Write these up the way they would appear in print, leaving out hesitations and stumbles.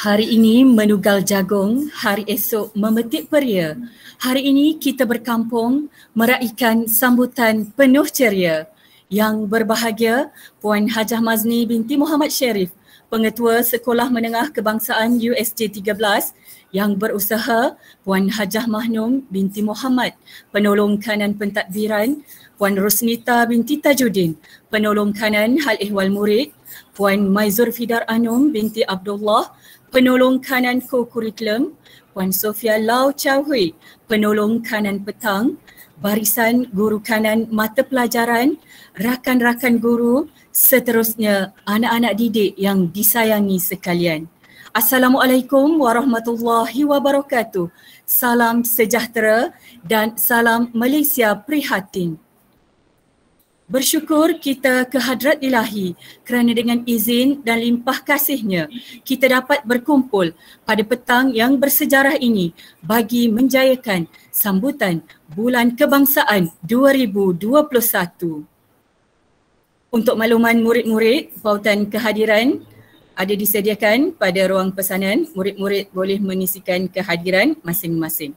Hari ini menugal jagung, hari esok memetik peria. Hari ini kita berkampung meraikan sambutan penuh ceria. Yang berbahagia Puan Hajah Mazni binti Muhammad Sherif, Pengetua Sekolah Menengah Kebangsaan USJ 13, yang berusaha Puan Hajah Mahnum binti Muhammad, Penolong Kanan Pentadbiran Puan Rosnita binti Tajuddin, Penolong Kanan Hal Ehwal Murid, Puan Maizur Fidar Anum binti Abdullah, Penolong Kanan Co-Kurikulum, Puan Sofia Lau Chow Hui, Penolong Kanan Petang, Barisan Guru Kanan Mata Pelajaran, rakan-rakan guru, seterusnya anak-anak didik yang disayangi sekalian. Assalamualaikum warahmatullahi wabarakatuh. Salam sejahtera dan salam Malaysia prihatin. Bersyukur kita ke hadrat ilahi kerana dengan izin dan limpah kasihnya kita dapat berkumpul pada petang yang bersejarah ini bagi menjayakan sambutan Bulan Kebangsaan 2021. Untuk makluman murid-murid, pautan kehadiran ada disediakan pada ruang pesanan. Murid-murid boleh mengisikan kehadiran masing-masing.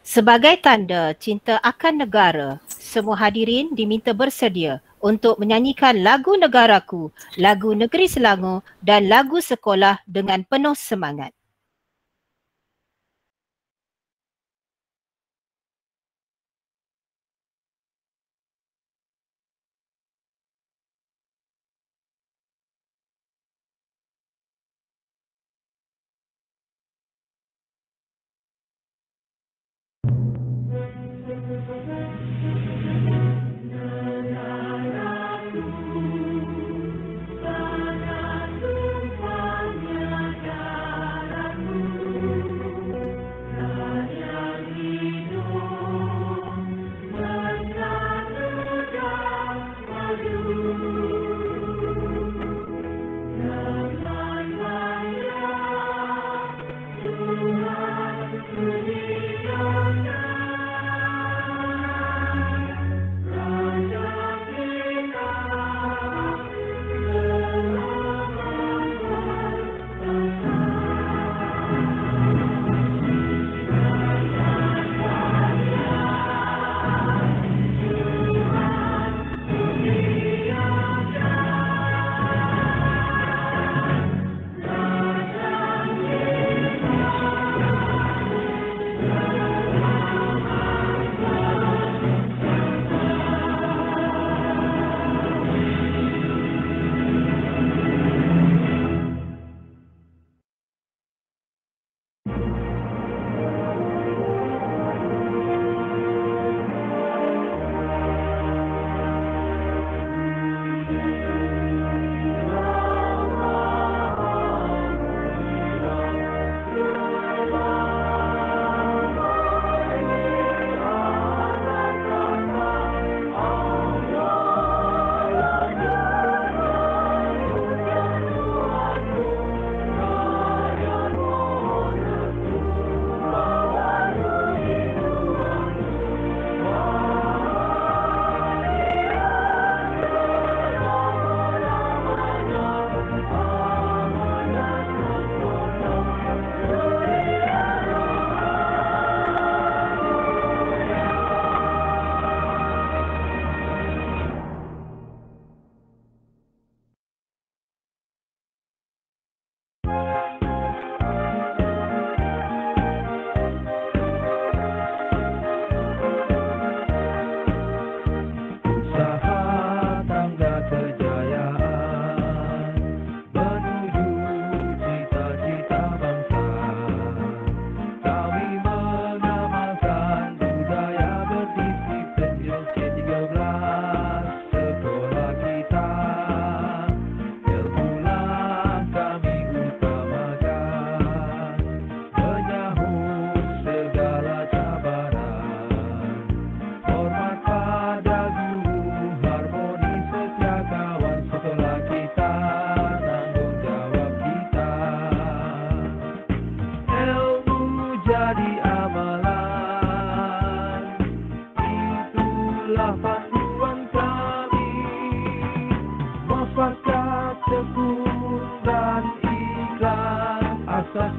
Sebagai tanda cinta akan negara, semua hadirin diminta bersedia untuk menyanyikan lagu negaraku, lagu negeri Selangor dan lagu sekolah dengan penuh semangat.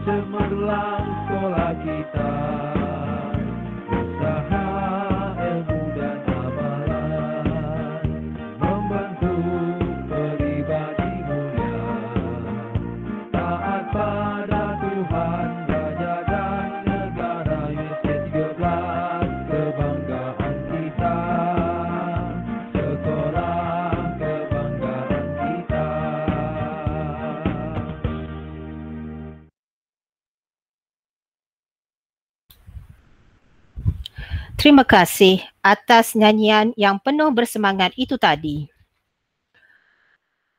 cemerlang sekolah kita, usaha ilmu dan amalan, membentuk pribadi mulia, taat pada Tuhan, raja dan negara. UST 13 kebanggaan kita, sekolah kebanggaan kita. Terima kasih atas nyanyian yang penuh bersemangat itu tadi.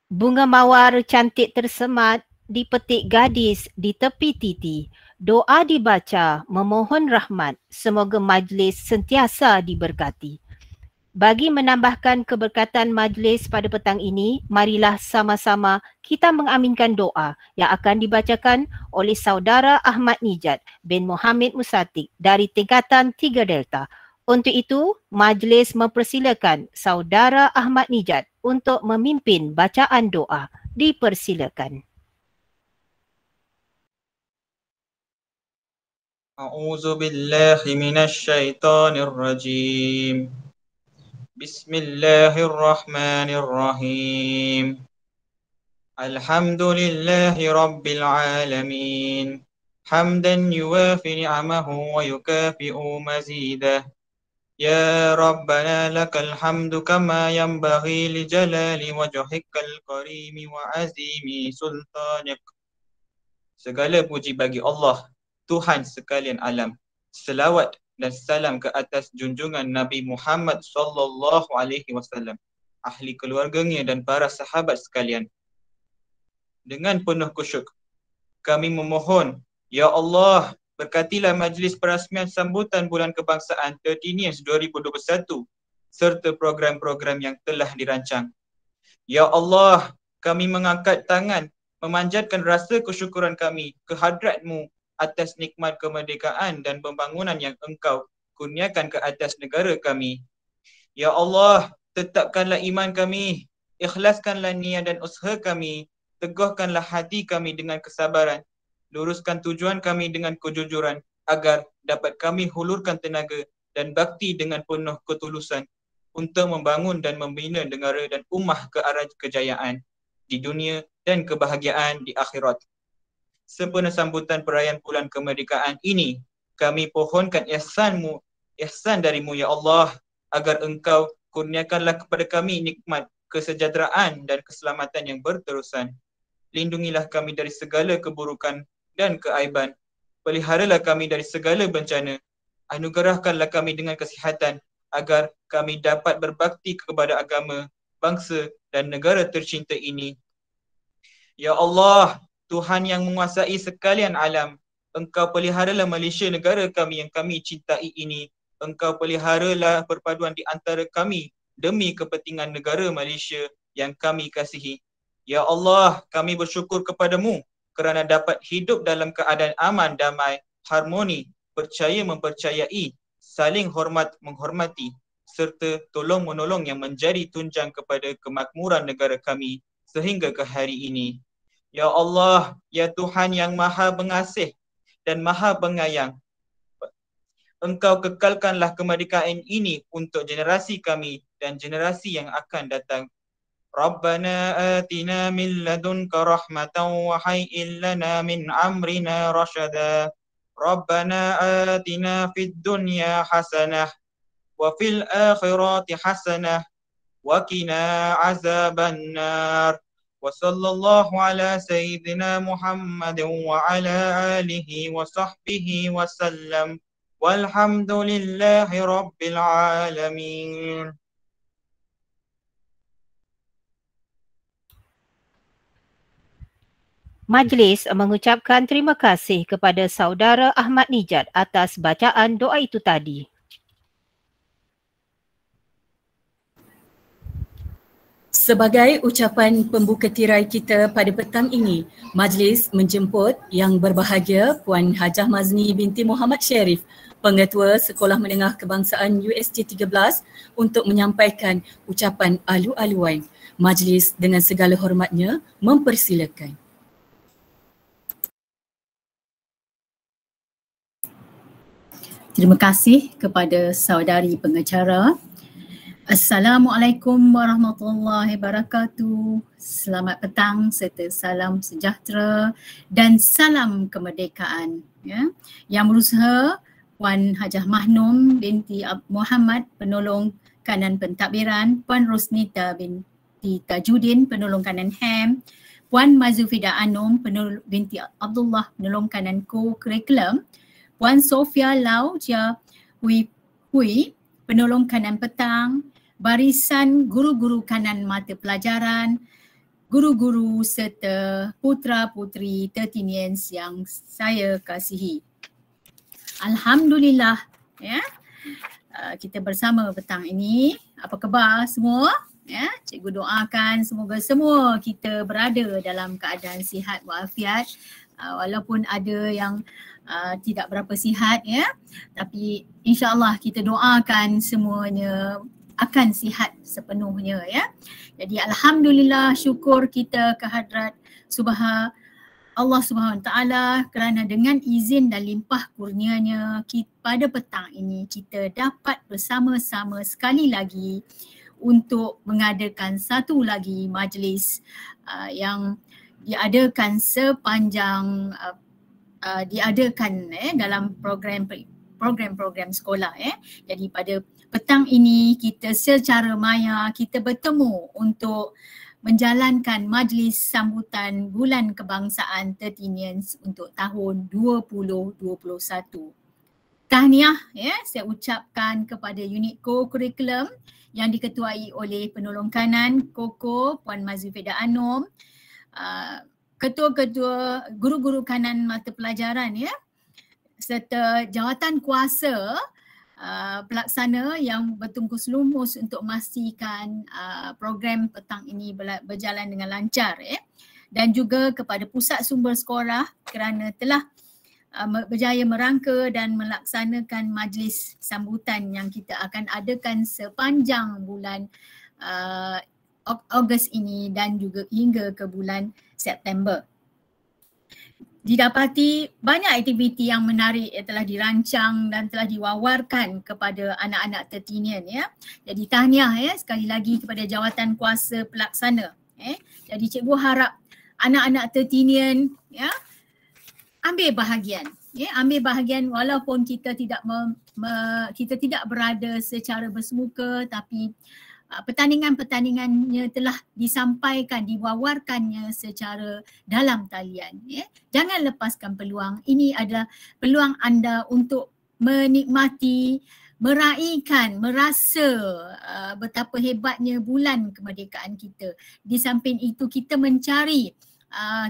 Bunga mawar cantik tersemat dipetik gadis di tepi titi. Doa dibaca memohon rahmat, semoga majlis sentiasa diberkati. Bagi menambahkan keberkatan majlis pada petang ini, marilah sama-sama kita mengaminkan doa yang akan dibacakan oleh Saudara Ahmad Nijat bin Muhammad Musatik dari tingkatan 3 Delta. Untuk itu, majlis mempersilakan Saudara Ahmad Nijat untuk memimpin bacaan doa. Dipersilakan. A'udzu billahi minasy syaithanir rajim. Bismillahirrahmanirrahim. Alhamdulillahi rabbil alamin. Hamdan yuwafi ni'amahu wa yukafi'u mazidah. Ya Rabbana lakal hamdu kama yanbaghi li jalali wajhikal karimi wa azimi sultanik. Segala puji bagi Allah, Tuhan sekalian alam. Selawat dan salam ke atas junjungan Nabi Muhammad sallallahu alaihi wasallam, ahli keluarganya dan para sahabat sekalian. Dengan penuh kusyuk kami memohon, ya Allah, berkatilah majlis perasmian sambutan Bulan Kebangsaan 13 2021 serta program-program yang telah dirancang. Ya Allah, kami mengangkat tangan memanjatkan rasa kesyukuran kami ke hadrat-Mu atas nikmat kemerdekaan dan pembangunan yang Engkau kurniakan ke atas negara kami. Ya Allah, tetapkanlah iman kami, ikhlaskanlah niat dan usaha kami, teguhkanlah hati kami dengan kesabaran, luruskan tujuan kami dengan kejujuran agar dapat kami hulurkan tenaga dan bakti dengan penuh ketulusan untuk membangun dan membina negara dan ummah ke arah kejayaan di dunia dan kebahagiaan di akhirat. Sempena sambutan perayaan Bulan Kemerdekaan ini, kami pohonkan ihsan darimu ya Allah, agar Engkau kurniakanlah kepada kami nikmat, kesejahteraan dan keselamatan yang berterusan. Lindungilah kami dari segala keburukan dan keaiban. Peliharalah kami dari segala bencana. Anugerahkanlah kami dengan kesihatan agar kami dapat berbakti kepada agama, bangsa dan negara tercinta ini. Ya Allah, Tuhan yang menguasai sekalian alam, Engkau peliharalah Malaysia negara kami yang kami cintai ini. Engkau peliharalah perpaduan di antara kami demi kepentingan negara Malaysia yang kami kasihi. Ya Allah, kami bersyukur kepadamu kerana dapat hidup dalam keadaan aman, damai, harmoni, percaya mempercayai, saling hormat menghormati, serta tolong menolong yang menjadi tunjang kepada kemakmuran negara kami sehingga ke hari ini. Ya Allah, ya Tuhan yang maha pengasih dan maha penyayang, Engkau kekalkanlah kemerdekaan ini untuk generasi kami dan generasi yang akan datang. Rabbana atina min ladunka rahmatan wa hayyi lana min amrina rasyada. Rabbana atina fid dunya hasanah wa fil akhirati hasanah wa qina azaban nar. Wa sallallahu ala sayyidina Muhammadin wa ala alihi wa sahbihi wa sallam. Walhamdulillahi rabbil alamin. Majlis mengucapkan terima kasih kepada Saudara Ahmad Nijat atas bacaan doa itu tadi. Sebagai ucapan pembuka tirai kita pada petang ini, majlis menjemput yang berbahagia Puan Hajah Mazni binti Muhammad Sharif, Pengetua Sekolah Menengah Kebangsaan UST 13 untuk menyampaikan ucapan alu-aluan. Majlis dengan segala hormatnya mempersilakan. Terima kasih kepada saudari pengacara. Assalamualaikum warahmatullahi wabarakatuh. Selamat petang serta salam sejahtera dan salam kemerdekaan. Ya. Yang berusaha Puan Hajah Mahnum binti Muhammad, penolong kanan pentadbiran, Puan Rosnita binti Tajuddin, penolong kanan HAM, Puan Mazufida Anum binti Abdullah, penolong kanan co-curriculum, Puan Sofia Lau Jia Hui, penolong kanan petang, barisan guru-guru kanan mata pelajaran, guru-guru serta putra-putri Tertinians yang saya kasihi. Alhamdulillah, ya, kita bersama petang ini. Apa khabar semua? Ya, cikgu doakan semoga semua kita berada dalam keadaan sihat walafiat, walaupun ada yang tidak berapa sihat, ya, tapi insya-Allah kita doakan semuanya akan sihat sepenuhnya, ya. Jadi alhamdulillah, syukur kita kehadrat Allah Subhanahu Wa Taala kerana dengan izin dan limpah kurnianya pada petang ini kita dapat bersama-sama sekali lagi untuk mengadakan satu lagi majlis yang diadakan sepanjang dalam program sekolah. Jadi pada petang ini kita secara maya kita bertemu untuk menjalankan majlis sambutan Bulan Kebangsaan Tertinians untuk tahun 2021. Tahniah, ya, saya ucapkan kepada unit co-curriculum yang diketuai oleh penolong kanan Koko Puan Mazufida Anum, ketua-ketua guru-guru kanan mata pelajaran, ya, serta jawatan kuasa pelaksana yang bertungkus lumus untuk memastikan program petang ini berjalan dengan lancar, ya. Dan juga kepada pusat sumber sekolah kerana telah berjaya merangka dan melaksanakan majlis sambutan yang kita akan adakan sepanjang bulan Ogos ini dan juga hingga ke bulan September. Didapati banyak aktiviti yang menarik yang telah dirancang dan telah diwawarkan kepada anak-anak Tertinian, ya. Jadi tahniah, ya, sekali lagi kepada jawatan kuasa pelaksana. Jadi cikgu harap anak-anak Tertinian, ya, ambil bahagian. Ambil bahagian walaupun kita tidak berada secara bersemuka, tapi pertandingan-pertandingannya telah disampaikan, diwawarkannya secara dalam talian. Jangan lepaskan peluang. Ini adalah peluang anda untuk menikmati, meraihkan, merasa betapa hebatnya bulan kemerdekaan kita. Di samping itu kita mencari,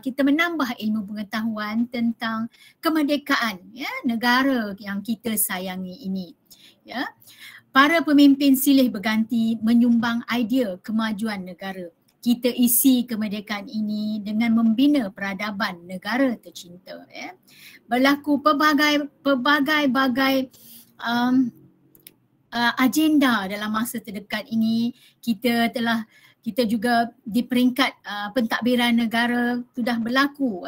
kita menambah ilmu pengetahuan tentang kemerdekaan, ya, negara yang kita sayangi ini. Ya. Para pemimpin silih berganti menyumbang idea kemajuan negara. Kita isi kemerdekaan ini dengan membina peradaban negara tercinta. Ya. Berlaku pelbagai agenda dalam masa terdekat ini. Kita juga di peringkat pentadbiran negara sudah berlaku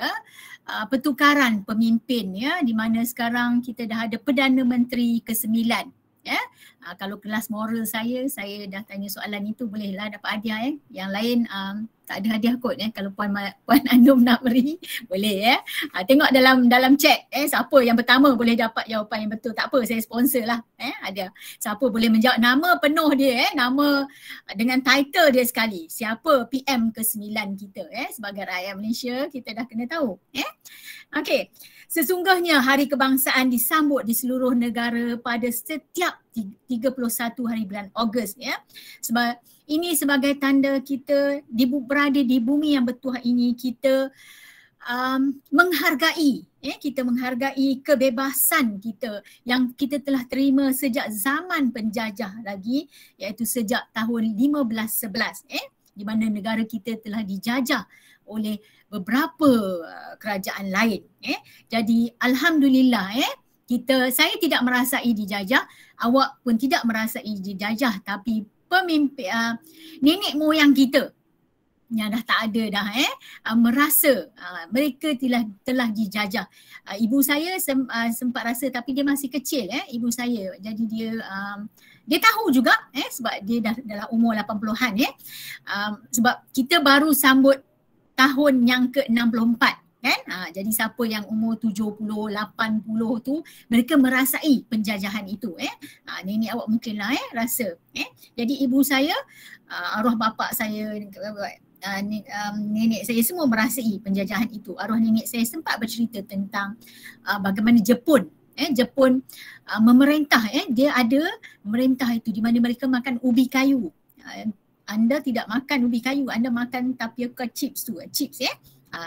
pertukaran pemimpin, ya, di mana sekarang kita dah ada Perdana Menteri ke-9. Ya, kalau kelas moral saya dah tanya soalan itu, bolehlah dapat hadiah, ya. Yang lain tak ada hadiah kot, ya. Kalau Puan Anum nak beri, boleh, ya. Tengok dalam chat, siapa yang pertama boleh dapat jawapan yang betul. Tak apa, saya sponsor lah, ada. Siapa boleh menjawab nama penuh dia, nama dengan title dia sekali. Siapa PM ke-9 kita, sebagai rakyat Malaysia kita dah kena tahu, Okey. Sesungguhnya Hari Kebangsaan disambut di seluruh negara pada setiap 31 hari bulan Ogos, ya. Sebab ini sebagai tanda kita berada di bumi yang bertuah ini, kita menghargai, kita menghargai kebebasan kita yang kita telah terima sejak zaman penjajah lagi, iaitu sejak tahun 1511, di mana negara kita telah dijajah oleh beberapa kerajaan lain. Jadi alhamdulillah, saya tidak merasai dijajah, awak pun tidak merasai dijajah, tapi pemimpin nenek moyang kita, yang dah tak ada dah merasa mereka telah dijajah. Ibu saya sempat rasa, tapi dia masih kecil ibu saya. Jadi dia tahu juga sebab dia dah dalam umur 80-an sebab kita baru sambut tahun yang ke-64 kan. Jadi siapa yang umur 70, 80 tu mereka merasai penjajahan itu nenek awak mungkinlah rasa. Jadi ibu saya, arwah bapa saya, nenek saya semua merasai penjajahan itu. Arwah nenek saya sempat bercerita tentang bagaimana Jepun memerintah dia ada memerintah itu di mana mereka makan ubi kayu. Anda tidak makan ubi kayu, anda makan tapioca chips tu, chips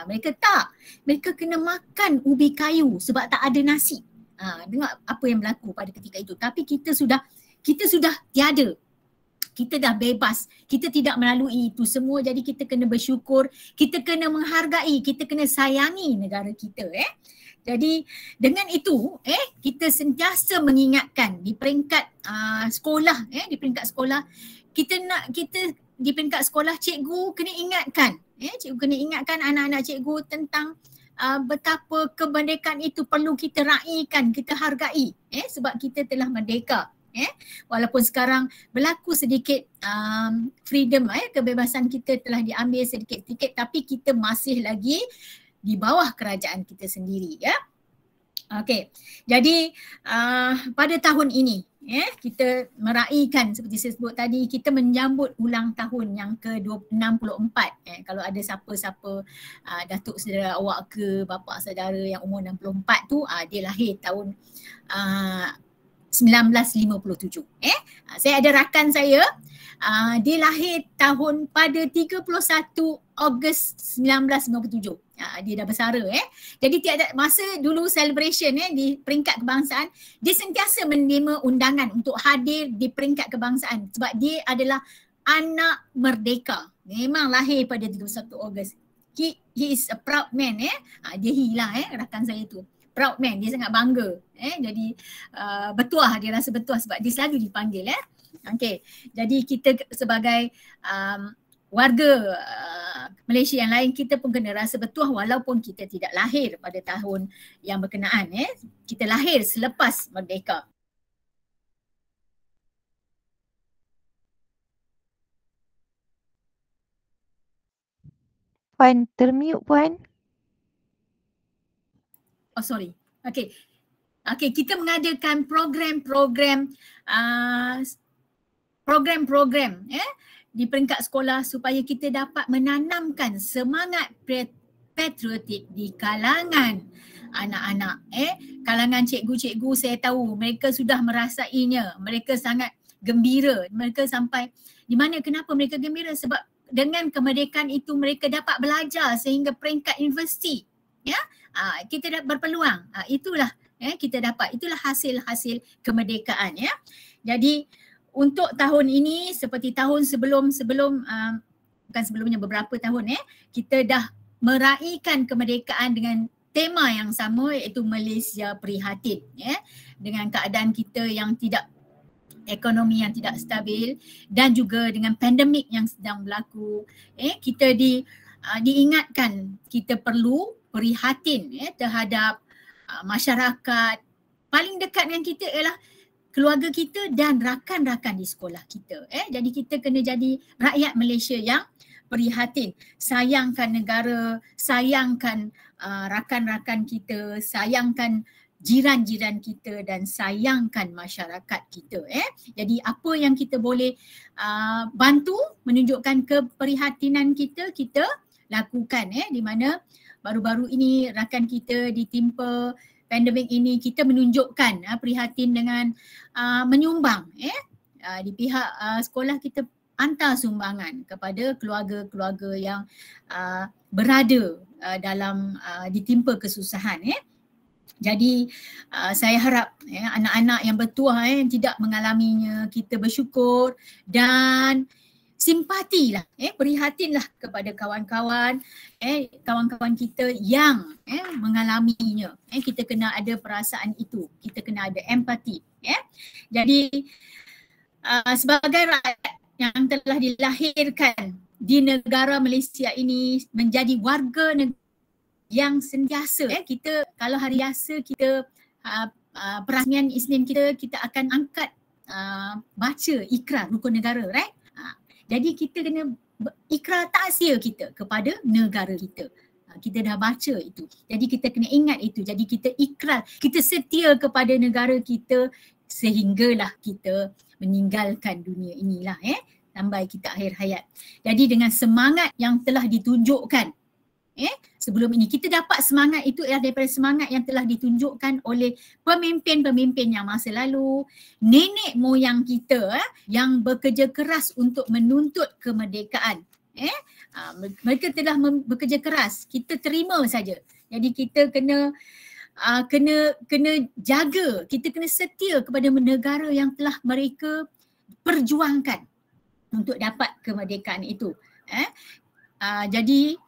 mereka tak. Mereka kena makan ubi kayu sebab tak ada nasi. Dengar apa yang berlaku pada ketika itu. Tapi kita sudah tiada. Kita dah bebas. Kita tidak melalui itu semua. Jadi kita kena bersyukur. Kita kena menghargai. Kita kena sayangi negara kita. Jadi dengan itu kita sentiasa mengingatkan di peringkat sekolah. Di peringkat sekolah kita di peringkat sekolah cikgu kena ingatkan. Cikgu kena ingatkan anak-anak cikgu tentang betapa kemerdekaan itu perlu kita raikan, kita hargai sebab kita telah merdeka. Walaupun sekarang berlaku sedikit freedom, kebebasan kita telah diambil sedikit-sedikit, tapi kita masih lagi di bawah kerajaan kita sendiri. Okey, jadi pada tahun ini kita meraihkan seperti saya sebut tadi, kita menyambut ulang tahun yang ke-64. Kalau ada siapa-siapa datuk saudara awak ke bapa saudara yang umur 64 tu, dia lahir tahun 1957. Saya ada rakan saya, dia lahir pada 31 Ogos 1957. Dia dah bersara. Jadi tiada masa dulu celebration di peringkat kebangsaan, dia sentiasa menerima undangan untuk hadir di peringkat kebangsaan sebab dia adalah anak merdeka. Memang lahir pada 31 Ogos. He is a proud man. Dia hilang rakan saya tu. Proud man, dia sangat bangga. Jadi bertuah, dia rasa bertuah sebab dia selalu dipanggil. Okey. Jadi kita sebagai warga Malaysia yang lain, kita pun kena rasa bertuah walaupun kita tidak lahir pada tahun yang berkenaan. Kita lahir selepas merdeka. Puan, termute Puan. Oh sorry. Okey. Kita mengadakan program-program di peringkat sekolah supaya kita dapat menanamkan semangat patriotik di kalangan anak-anak. Kalangan cikgu-cikgu saya tahu mereka sudah merasainya. Mereka sangat gembira. Mereka sampai di mana, kenapa mereka gembira? Sebab dengan kemerdekaan itu mereka dapat belajar sehingga peringkat universiti. Kita dapat berpeluang. Itulah kita dapat. Itulah hasil-hasil kemerdekaan. Jadi untuk tahun ini seperti tahun sebelum bukan sebelumnya, beberapa tahun kita dah meraihkan kemerdekaan dengan tema yang sama, iaitu Malaysia Prihatin. Dengan keadaan kita yang tidak, ekonomi yang tidak stabil dan juga dengan pandemik yang sedang berlaku, kita diingatkan kita perlu prihatin terhadap masyarakat. Paling dekat dengan kita ialah keluarga kita dan rakan-rakan di sekolah kita. Jadi kita kena jadi rakyat Malaysia yang prihatin. Sayangkan negara, sayangkan rakan-rakan kita, sayangkan jiran-jiran kita dan sayangkan masyarakat kita. Jadi apa yang kita boleh bantu menunjukkan keprihatinan kita, kita lakukan. Di mana baru-baru ini rakan kita ditimpa pandemik ini, kita menunjukkan prihatin dengan menyumbang. Di pihak sekolah kita hantar sumbangan kepada keluarga-keluarga yang berada dalam ditimpa kesusahan. Jadi saya harap anak-anak yang bertuah yang tidak mengalaminya, kita bersyukur dan simpatilah, prihatinlah kepada kawan-kawan kita yang mengalaminya. Kita kena ada perasaan itu, kita kena ada empati. Jadi sebagai rakyat yang telah dilahirkan di negara Malaysia ini menjadi warga negara yang sentiasa kita kalau hari biasa kita perasmian Isnin kita akan angkat baca ikrar rukun negara, right? Jadi kita kena ikrar taksia kita kepada negara kita. Kita dah baca itu. Jadi kita kena ingat itu. Jadi kita ikrar, kita setia kepada negara kita sehinggalah kita meninggalkan dunia inilah sampai kita akhir hayat. Jadi dengan semangat yang telah ditunjukkan sebelum ini, kita dapat semangat itu ialah daripada semangat yang telah ditunjukkan oleh pemimpin-pemimpin yang masa lalu, nenek moyang kita yang bekerja keras untuk menuntut kemerdekaan. Mereka telah bekerja keras, kita terima saja. Jadi kita kena jaga, kita kena setia kepada negara yang telah mereka perjuangkan untuk dapat kemerdekaan itu. Jadi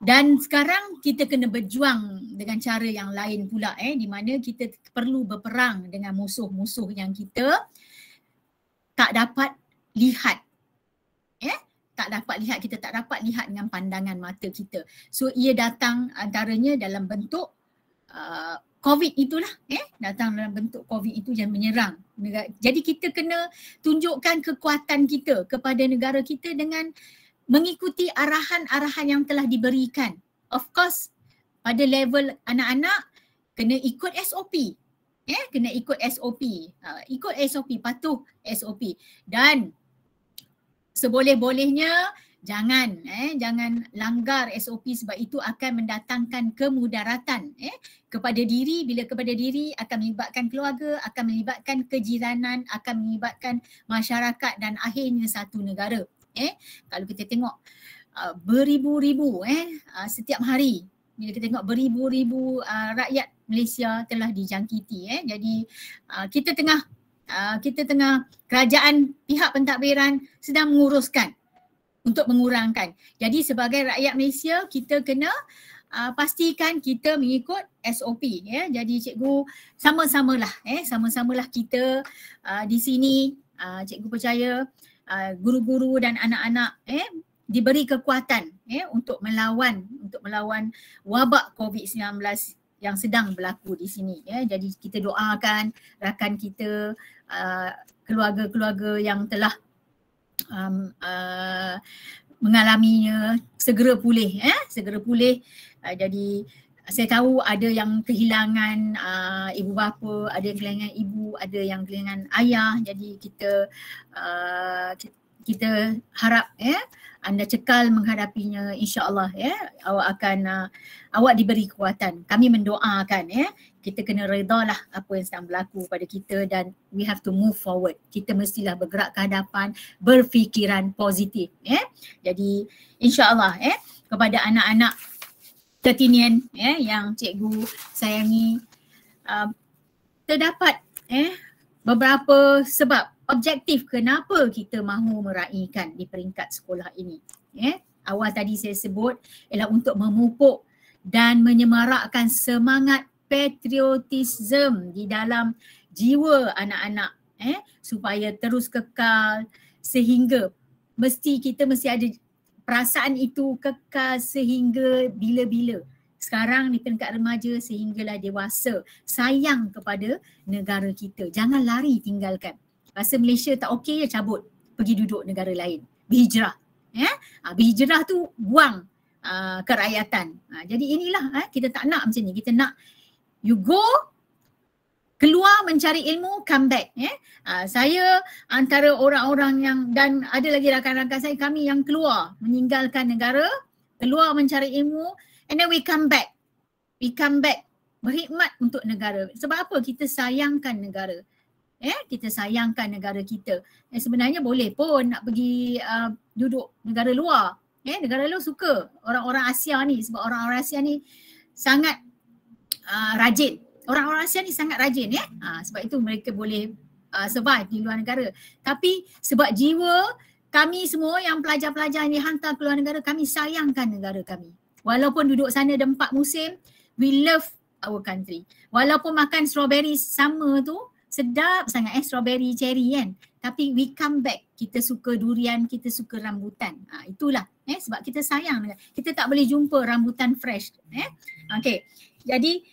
dan sekarang kita kena berjuang dengan cara yang lain pula di mana kita perlu berperang dengan musuh-musuh yang kita tak dapat lihat. Kita tak dapat lihat dengan pandangan mata kita. So ia datang antaranya dalam bentuk COVID itulah, datang dalam bentuk COVID itu yang menyerang. Jadi kita kena tunjukkan kekuatan kita kepada negara kita dengan mengikuti arahan-arahan yang telah diberikan. Of course, pada level anak-anak kena ikut SOP. Kena ikut SOP. Ikut SOP, patuh SOP. Dan seboleh-bolehnya jangan langgar SOP sebab itu akan mendatangkan kemudaratan kepada diri. Bila kepada diri akan melibatkan keluarga, akan melibatkan kejiranan, akan melibatkan masyarakat dan akhirnya satu negara. Kalau kita tengok beribu-ribu setiap hari, bila kita tengok beribu-ribu rakyat Malaysia telah dijangkiti. Jadi kita tengah kerajaan pihak pentadbiran sedang menguruskan untuk mengurangkan. Jadi sebagai rakyat Malaysia kita kena pastikan kita mengikut SOP. Jadi cikgu sama-samalah kita di sini. Cikgu percaya guru-guru dan anak-anak diberi kekuatan untuk melawan wabak COVID-19 yang sedang berlaku di sini. Jadi kita doakan rakan kita, keluarga-keluarga yang telah mengalaminya segera pulih. Jadi saya tahu ada yang kehilangan ibu bapa, ada yang kehilangan ibu, ada yang kehilangan ayah. Jadi kita harap anda cekal menghadapinya, insya-Allah awak diberi kekuatan. Kami mendoakan kita kena redalah apa yang sedang berlaku pada kita dan we have to move forward. Kita mestilah bergerak ke hadapan, berfikiran positif. Jadi insya-Allah kepada anak-anak tertinian yang cikgu sayangi, terdapat beberapa sebab objektif kenapa kita mahu meraihkan di peringkat sekolah ini. Awal tadi saya sebut ialah untuk memupuk dan menyemarakkan semangat patriotisme di dalam jiwa anak-anak supaya terus kekal sehingga kita mesti ada perasaan itu kekal sehingga bila-bila. Sekarang di peringkat remaja sehinggalah dewasa, sayang kepada negara kita. Jangan lari tinggalkan. Rasa Malaysia tak okey, cabut, pergi duduk negara lain. Berhijrah. Berhijrah tu buang kerakyatan. Jadi inilah kita tak nak macam ni. Kita nak you go, keluar mencari ilmu, come back. Saya antara orang-orang yang, dan ada lagi rakan-rakan saya, kami yang keluar meninggalkan negara, keluar mencari ilmu, and then we come back. We come back berkhidmat untuk negara. Sebab apa? Kita sayangkan negara. Kita sayangkan negara kita. Sebenarnya boleh pun nak pergi duduk negara luar. Negara luar suka orang-orang Asia ni sebab orang-orang Asia ni sangat rajin. Orang-orang Asia ni sangat rajin sebab itu mereka boleh survive di luar negara. Tapi sebab jiwa kami semua yang pelajar-pelajar ni hantar ke luar negara, kami sayangkan negara kami. Walaupun duduk sana ada 4 musim, we love our country. Walaupun makan strawberry sama tu, sedap sangat strawberry cherry kan. Tapi we come back, kita suka durian, kita suka rambutan. Itulah sebab kita sayang. Kita tak boleh jumpa rambutan fresh. Okay. Jadi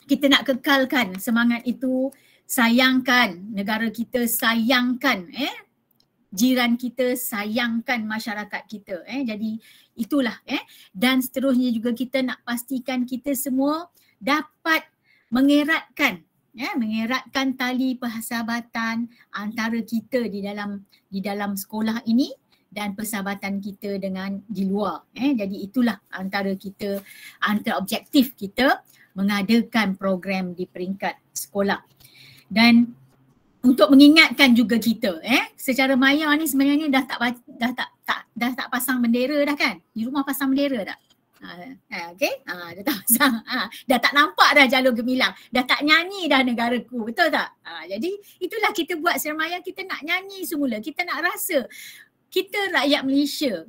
kita nak kekalkan semangat itu, sayangkan negara kita, sayangkan jiran kita, sayangkan masyarakat kita. Jadi itulah dan seterusnya juga kita nak pastikan kita semua dapat mengeratkan tali persahabatan antara kita di dalam sekolah ini dan persahabatan kita dengan di luar. Jadi itulah antara objektif kita mengadakan program di peringkat sekolah. Dan untuk mengingatkan juga kita, secara maya ni sebenarnya dah tak pasang bendera dah kan? Di rumah pasang bendera tak? Okay, dah tak pasang. Dah tak nampak dah jalur gemilang. Dah tak nyanyi dah negaraku, betul tak? Jadi itulah kita buat secara maya, kita nak nyanyi semula. Kita nak rasa kita rakyat Malaysia,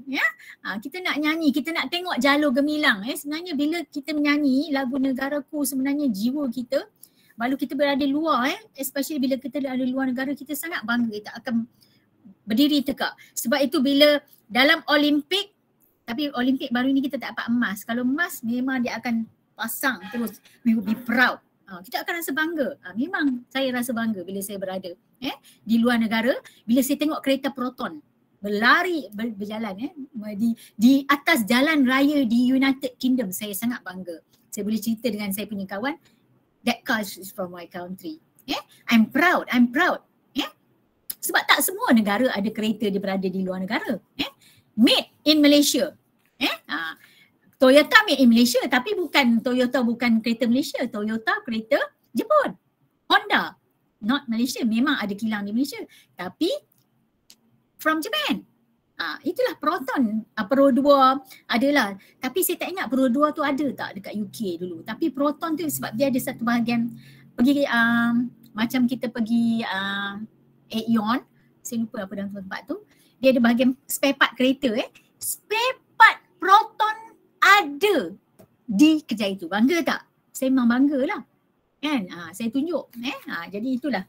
kita nak nyanyi, kita nak tengok jalur gemilang. Sebenarnya bila kita menyanyi lagu negaraku, sebenarnya jiwa kita, baru kita berada luar, especially bila kita ada luar negara, kita sangat bangga, kita akan berdiri tegak. Sebab itu bila dalam Olimpik, tapi Olimpik baru ni kita tak dapat emas. Kalau emas memang dia akan pasang terus, we will be proud. Kita akan rasa bangga. Memang saya rasa bangga bila saya berada di luar negara, bila saya tengok kereta Proton berjalan di atas jalan raya di United Kingdom. Saya sangat bangga. Saya boleh cerita dengan saya punya kawan, that car is from my country. I'm proud. Sebab tak semua negara ada kereta dia berada di luar negara. Made in Malaysia. Toyota made in Malaysia, tapi Toyota bukan kereta Malaysia. Toyota kereta Jepun. Honda not Malaysia, memang ada kilang di Malaysia, tapi from Japan. Itulah Proton, Pro 2 adalah. Tapi saya tak ingat Pro 2 tu ada tak dekat UK dulu. Tapi Proton tu sebab dia ada satu bahagian pergi macam kita pergi Aeon, saya lupa apa dalam tempat tu. Dia ada bahagian spare part kereta. Spare part Proton ada di kedai tu. Bangga tak? Saya memang bangga lah. Kan? Saya tunjuk. Jadi itulah.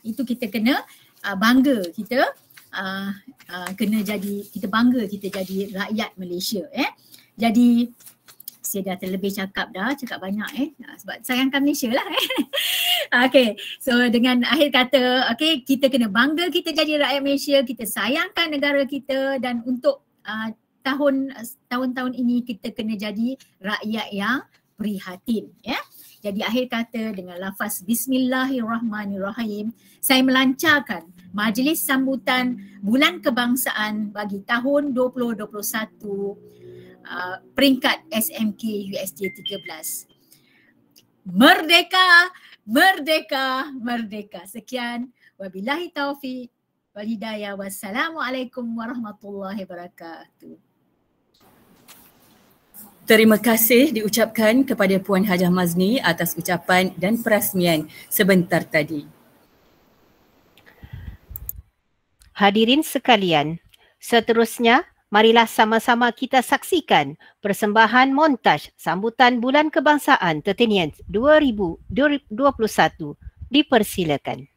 Itu kita kena bangga kita. Kita bangga kita jadi rakyat Malaysia. Jadi saya dah terlebih cakap banyak sebab sayangkan Malaysia lah. Okay, so dengan akhir kata, kita kena bangga kita jadi rakyat Malaysia, kita sayangkan negara kita, dan untuk tahun-tahun ini kita kena jadi rakyat yang prihatin. Jadi akhir kata dengan lafaz Bismillahirrahmanirrahim, saya melancarkan majlis sambutan Bulan Kebangsaan bagi tahun 2021 peringkat SMK USJ 13. Merdeka, merdeka, merdeka. Sekian. Wabillahi taufiq wal hidayah. Wassalamualaikum warahmatullahi wabarakatuh. Terima kasih diucapkan kepada Puan Hajah Mazni atas ucapan dan perasmian sebentar tadi. Hadirin sekalian, seterusnya marilah sama-sama kita saksikan persembahan montaj sambutan Bulan Kebangsaan Tertinian 2021. Dipersilakan.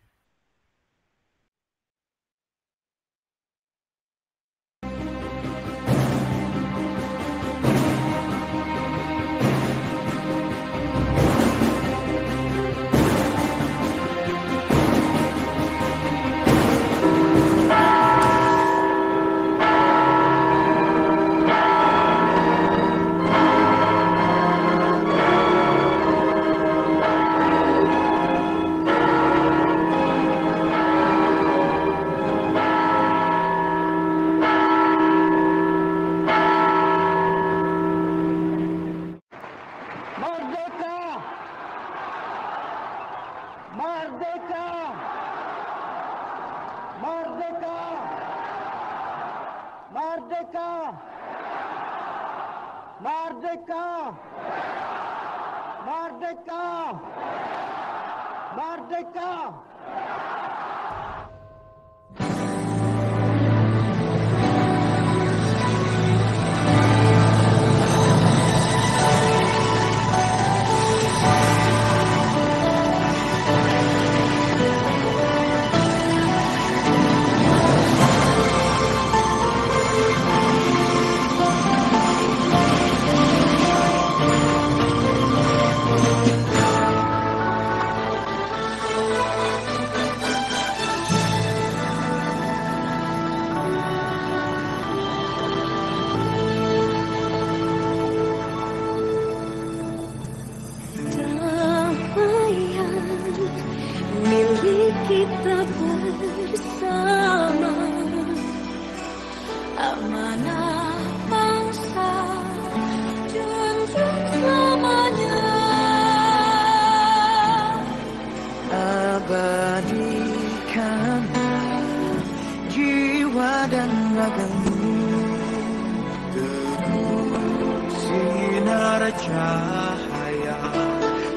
bercahaya,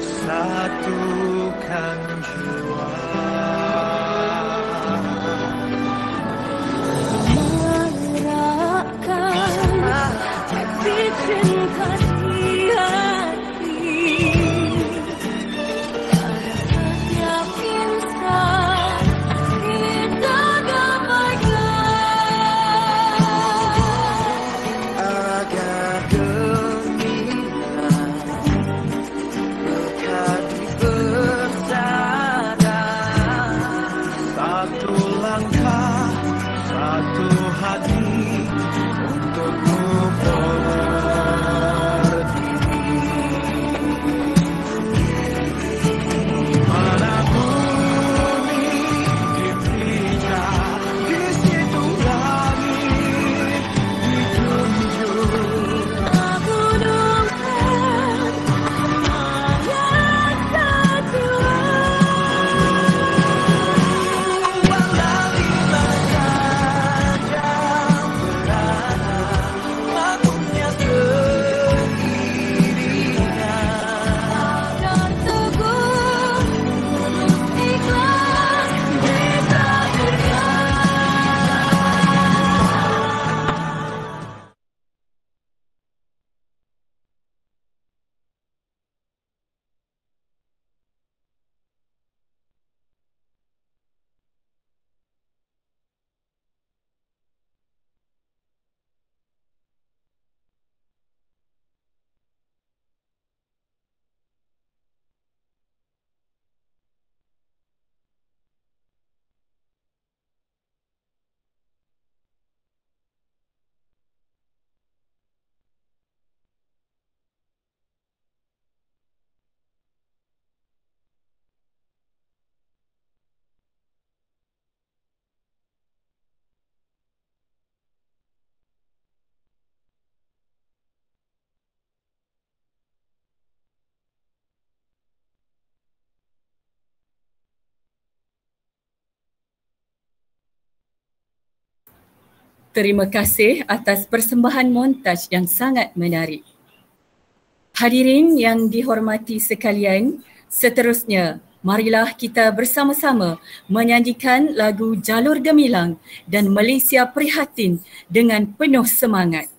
satukan jiwa. Merakkan titik cinta di hati, setiap insan kita damaikan, Agar gemilang berkati bersama, satu langkah, satu hati untukmu berdiri. Mana bumi dipijak, di situ langit dijunjung. gunung yang tertua. Walaulah saja berada, maklumnya sendirian. Dan teguh terus ikhlas kita Terima kasih atas persembahan montaj yang sangat menarik. Hadirin yang dihormati sekalian, seterusnya marilah kita bersama-sama menyanyikan lagu Jalur Gemilang dan Malaysia Prihatin dengan penuh semangat.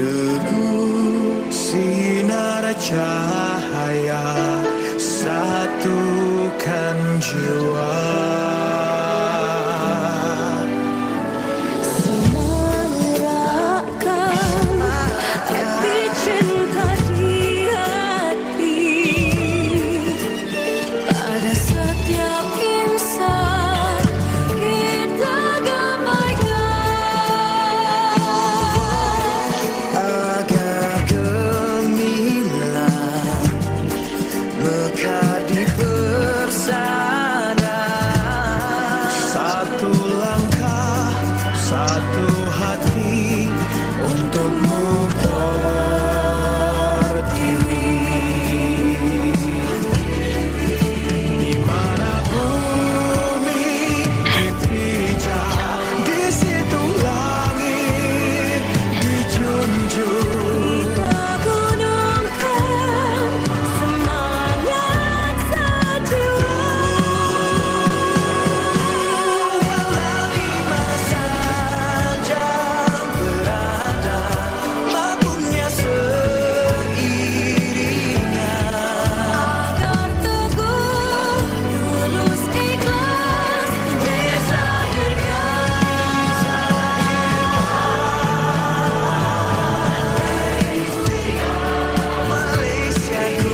Teguh sinar cahaya satukan jiwa. Semarakkan api cinta di hati pada setiap insan kita gabaikan Agar gemilang mekar di persada. Satu langkah, satu hati untukmu berdiri. Di mana bumi dipijak, di situ langit dijunjung. kita gunungkan semangat sejiwa. Di mana saja berada, labuhnya seiringan. Agar teguh, tulus, ikhlas Malaysiaku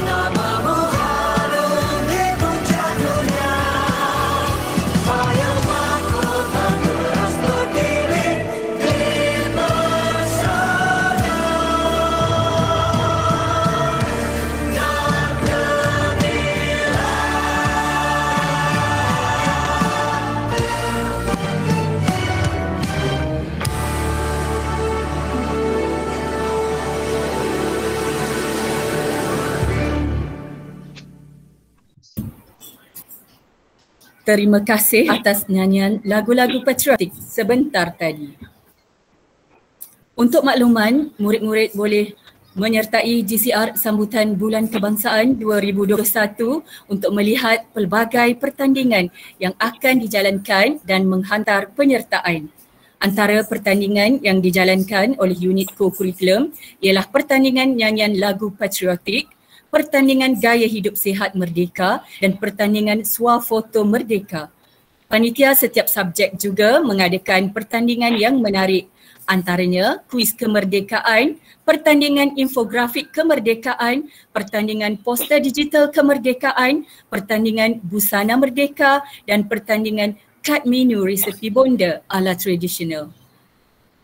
namamu harum di puncak dunia. Payung mahkota terus berdiri di persada. Terima kasih atas nyanyian lagu-lagu patriotik sebentar tadi. Untuk makluman, murid-murid boleh menyertai GCR Sambutan Bulan Kebangsaan 2021 untuk melihat pelbagai pertandingan yang akan dijalankan dan menghantar penyertaan. Antara pertandingan yang dijalankan oleh unit co-curriculum ialah pertandingan nyanyian lagu patriotik, pertandingan gaya hidup sihat merdeka dan pertandingan swafoto merdeka. Panitia setiap subjek juga mengadakan pertandingan yang menarik, antaranya kuis kemerdekaan, pertandingan infografik kemerdekaan, pertandingan poster digital kemerdekaan, pertandingan busana merdeka dan pertandingan kad menu resepi bonda ala tradisional.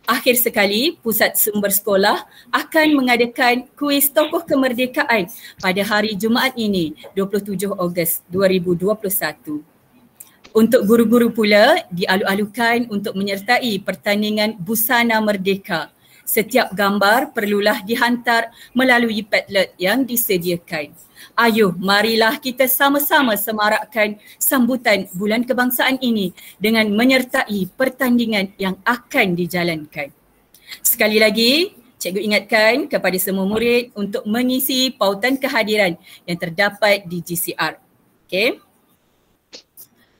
Akhir sekali, Pusat Sumber Sekolah akan mengadakan kuis tokoh kemerdekaan pada hari Jumaat ini, 27 Ogos 2021. Untuk guru-guru pula, dialu-alukan untuk menyertai pertandingan busana merdeka. Setiap gambar perlulah dihantar melalui Padlet yang disediakan. Ayuh, marilah kita sama-sama semarakkan sambutan Bulan Kebangsaan ini dengan menyertai pertandingan yang akan dijalankan. Sekali lagi, cikgu ingatkan kepada semua murid untuk mengisi pautan kehadiran yang terdapat di GCR. Okey?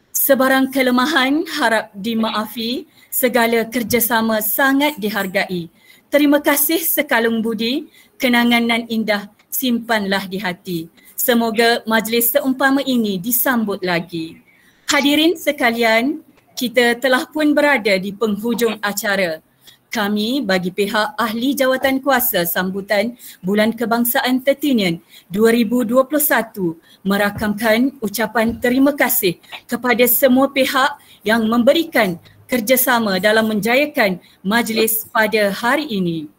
Sebarang kelemahan harap dimaafi, segala kerjasama sangat dihargai. Terima kasih sekalung budi, kenangan nan indah simpanlah di hati. Semoga majlis seumpama ini disambut lagi. Hadirin sekalian, kita telah pun berada di penghujung acara. Kami bagi pihak Ahli Jawatan Kuasa Sambutan Bulan Kebangsaan Tertinian 2021 merakamkan ucapan terima kasih kepada semua pihak yang memberikan kerjasama dalam menjayakan majlis pada hari ini.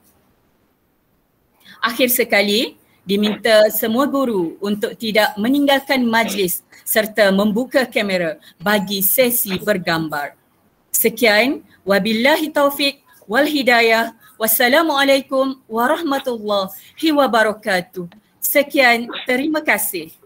Akhir sekali, diminta semua guru untuk tidak meninggalkan majlis serta membuka kamera bagi sesi bergambar. Sekian, wabillahi taufik wal hidayah. Wassalamualaikum warahmatullahi wabarakatuh. Sekian, terima kasih.